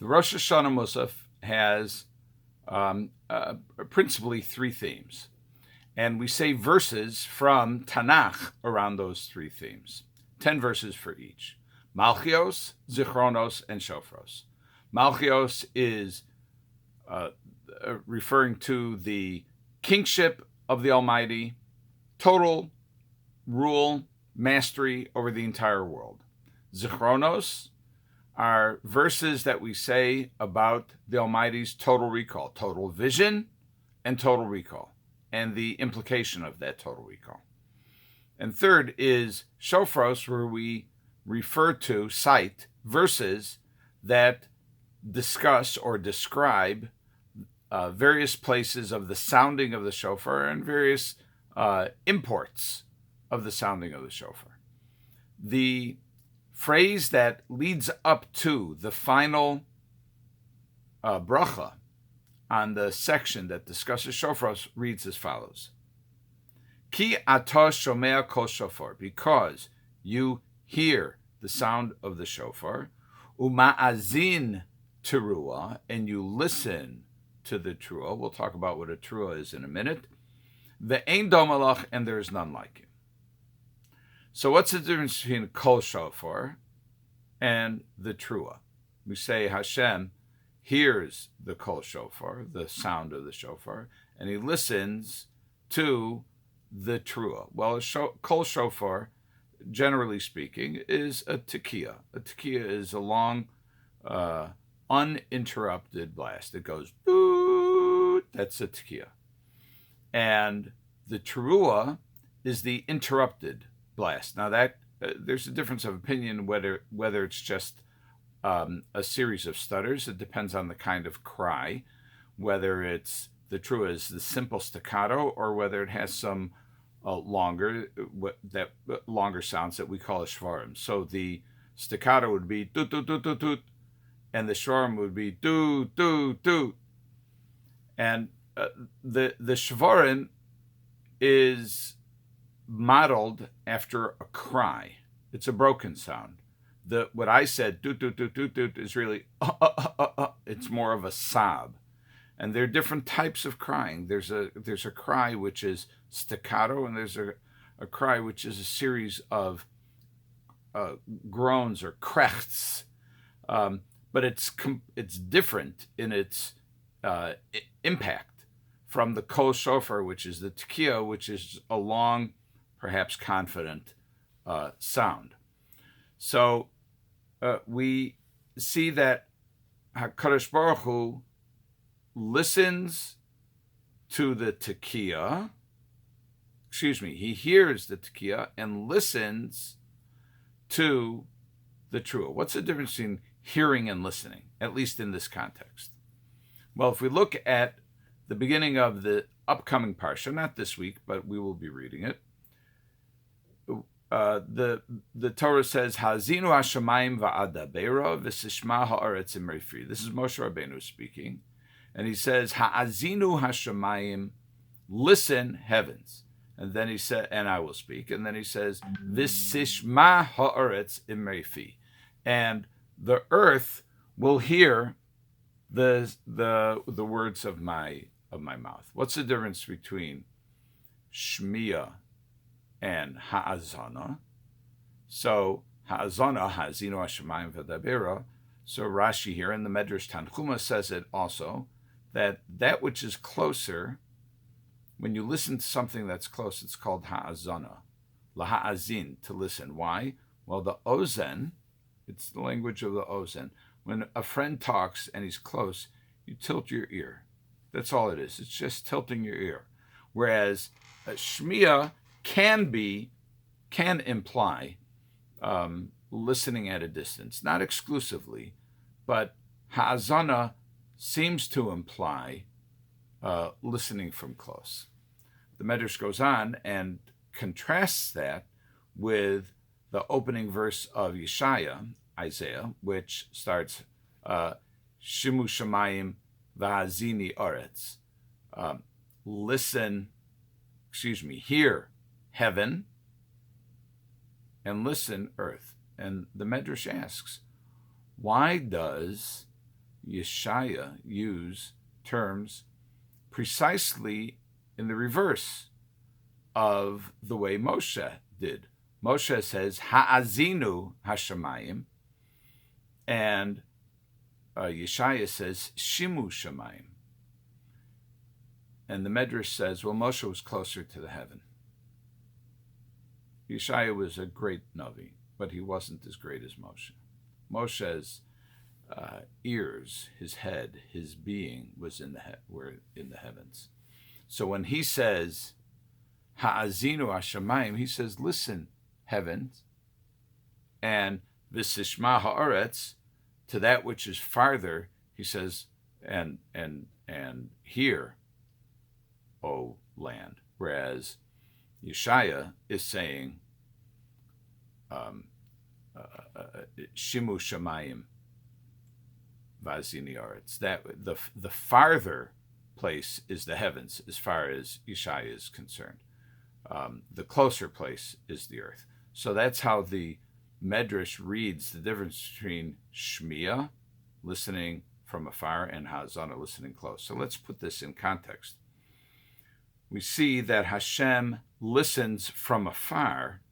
The Rosh Hashana Musaf has principally three themes. And we say verses from Tanakh around those three themes. 10 verses for each. Malchios, Zichronos, and Shofros. Malchios is referring to the kingship of the Almighty, total rule, mastery over the entire world. Zichronos are verses that we say about the Almighty's total recall, total vision and total recall, and the implication of that total recall. And third is Shofros, where we refer to, cite verses that discuss or describe various places of the sounding of the shofar and various imports of the sounding of the shofar. The phrase that leads up to the final bracha on the section that discusses shofars reads as follows. Ki atah shomea kol shofar, because you hear the sound of the shofar, uma'azin teruah, and you listen to the teruah. We'll talk about what a teruah is in a minute. Ve'ein domalach, and there is none like you. So what's the difference between kol shofar and the teruah? We say Hashem hears the kol shofar, the sound of the shofar, and he listens to the teruah. Well, kol shofar, generally speaking, is a tekiah. A tekiah is a long, uninterrupted blast. It goes boot. That's a tekiah. And the teruah is the interrupted blast. Now that there's a difference of opinion whether it's just a series of stutters. It depends on the kind of cry, whether it's the teruah is the simple staccato or whether it has some longer sounds that we call a shvarim. So the staccato would be toot toot toot toot toot, and the shvarim would be toot toot toot. And the shvarim is modeled after a cry. It's a broken sound. What I said toot toot toot toot toot is really it's more of a sob. And there are different types of crying. There's a cry which is staccato, and there's a cry which is a series of groans or krechts. But it's different in its impact from the kol shofar, which is the tekiah, which is a long, perhaps confident sound. So we see that HaKadosh Baruch Hu listens to the tekiah, he hears the tekiah and listens to the teruah. What's the difference between hearing and listening, at least in this context? Well, if we look at the beginning of the upcoming parsha, not this week, but we will be reading it, the Torah says, Hazinu hashamayim va'adabeira v'sishma ha'aretz imrefi. This is Moshe Rabbeinu speaking. And he says, Ha'azinu hashamayim, listen, heavens. And then he said, and I will speak. And then he says, V'sishma ha'aretz imrefi. And the earth will hear the words of my mouth. What's the difference between shmiya and ha'azana? So ha'azana, ha'azinu hashamayim v'dabera. So Rashi here in the Medrash Tanchuma says it also, that which is closer, when you listen to something that's close, it's called ha'azana, laha'azin, to listen. Why? Well, the ozen, it's the language of the ozen. When a friend talks and he's close, you tilt your ear. That's all it is. It's just tilting your ear. Whereas shmiya can imply listening at a distance, not exclusively, but ha'azana seems to imply listening from close. The Medrash goes on and contrasts that with the opening verse of Isaiah, which starts Shimu Shamayim V'Hazini Aretz. Hear heaven and listen earth. And the Medrash asks, why does Yeshaya use terms precisely in the reverse of the way Moshe did. Moshe says, Ha'azinu Hashamayim, and Yeshaya says, Shimu Shamayim. And the Medrash says, well, Moshe was closer to the heaven. Yeshaya was a great Navi, but he wasn't as great as Moshe. Moshe's ears, his head, his being was were in the heavens. So when he says, Ha'azinu Hashamayim, he says, listen, heavens, and V'sishma ha'aretz, to that which is farther, he says, and hear, O land. Whereas Yeshaya is saying, Shimu Shamayim Vazini Aretz. That the farther place is the heavens, as far as Yeshaya is concerned. The closer place is the earth. So that's how the Medrash reads the difference between Shmiya, listening from afar, and Hazana, listening close. So let's put this in context. We see that Hashem listens from afar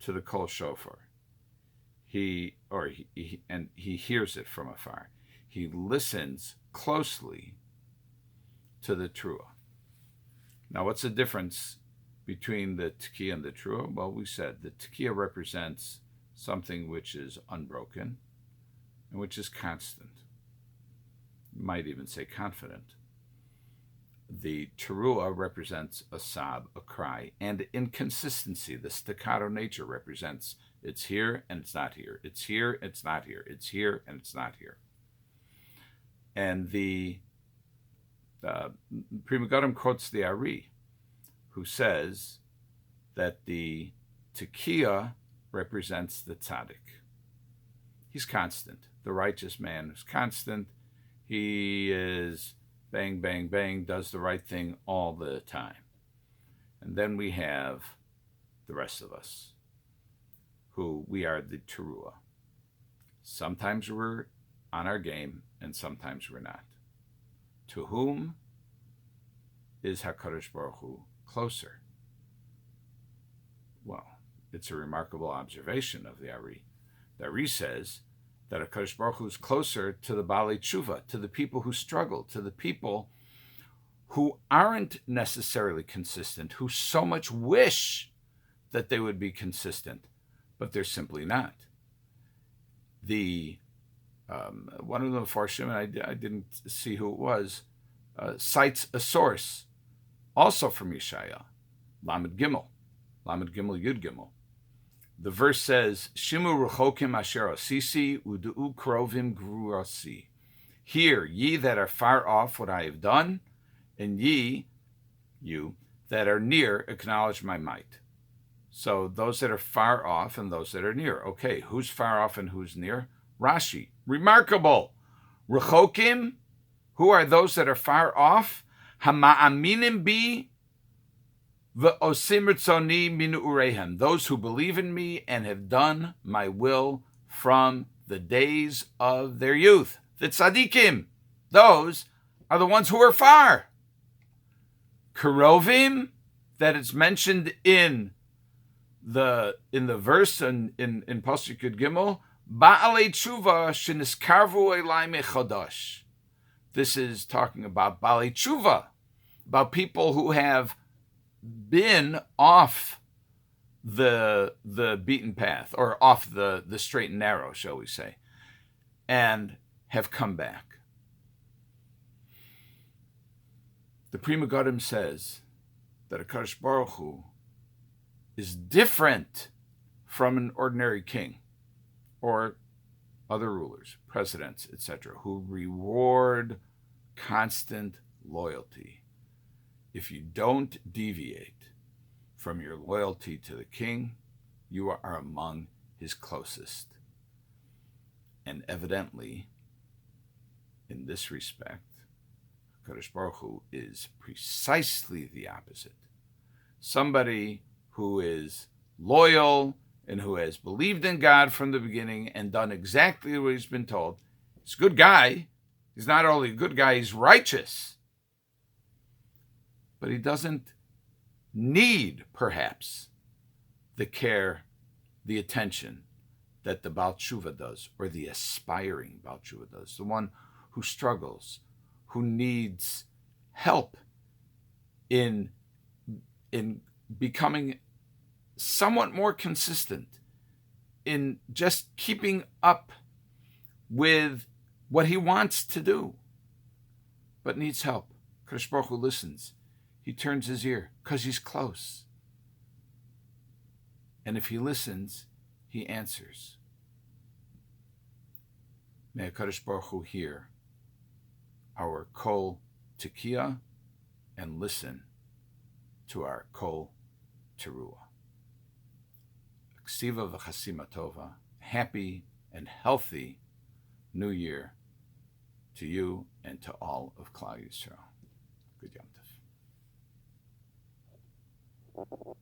to the Kol Shofar. He hears it from afar. He listens closely to the Teruah. Now, what's the difference between the Tekiah and the Teruah? Well, we said the Tekiah represents something which is unbroken and which is constant. You might even say confident. The Teruah represents a sob, a cry, and inconsistency. The staccato nature represents it's here and it's not here. It's here, it's not here. It's here and it's not here. And the Pri Megadim quotes the Ari, who says that the Tekiah represents the tzaddik. He's constant. The righteous man is constant. He is bang, bang, bang, does the right thing all the time. And then we have the rest of us, who we are the Teruah. Sometimes we're on our game, and sometimes we're not. To whom is HaKadosh Baruch Hu closer? Well, it's a remarkable observation of the Ari. The Ari says that HaKadosh Baruch Hu is closer to the Baalei Tshuva, to the people who struggle, to the people who aren't necessarily consistent, who so much wish that they would be consistent, but they're simply not. The one of the Farshim, and I didn't see who it was, cites a source, also from Yeshaya, Lamed Gimel Yud Gimel. The verse says, Shimu ruchokim asher osisi udu'u krovim gruasi. Hear, ye that are far off what I have done, and ye, you, that are near, acknowledge my might. So those that are far off and those that are near. Okay, who's far off and who's near? Rashi. Remarkable. Rechokim, who are those that are far off? Hama'aminim bi v'osim ritzoni min urehem. Those who believe in me and have done my will from the days of their youth. The tzadikim. Those are the ones who are far. Kerovim, that it's mentioned in the verse in Pasuk Yud Gimel, Ba'alei Tshuva sheniskarvu elai mechodosh. This is talking about Ba'alei Tshuva, about people who have been off the beaten path, or off the straight and narrow, shall we say, and have come back. The Pri Megadim says that HaKadosh Baruch Hu is different from an ordinary king or other rulers, presidents, etc., who reward constant loyalty. If you don't deviate from your loyalty to the king, you are among his closest. And evidently, in this respect, HaKadosh Baruch Hu is precisely the opposite. Somebody who is loyal and who has believed in God from the beginning and done exactly what he's been told, He's a good guy. He's not only a good guy, he's righteous. But he doesn't need, perhaps, the care, the attention that the Baal Tshuva does, or the aspiring Baal Tshuva does, the one who struggles, who needs help in becoming somewhat more consistent, in just keeping up with what he wants to do, but needs help. Kadosh Baruch Hu listens. He turns his ear because he's close. And if he listens, he answers. May Kadosh Baruch Hu hear our kol tekiah and listen to our kol teruah. Ksiva v'chasima tova. Happy and healthy New Year to you and to all of Klal Yisrael. Good Yom Tov.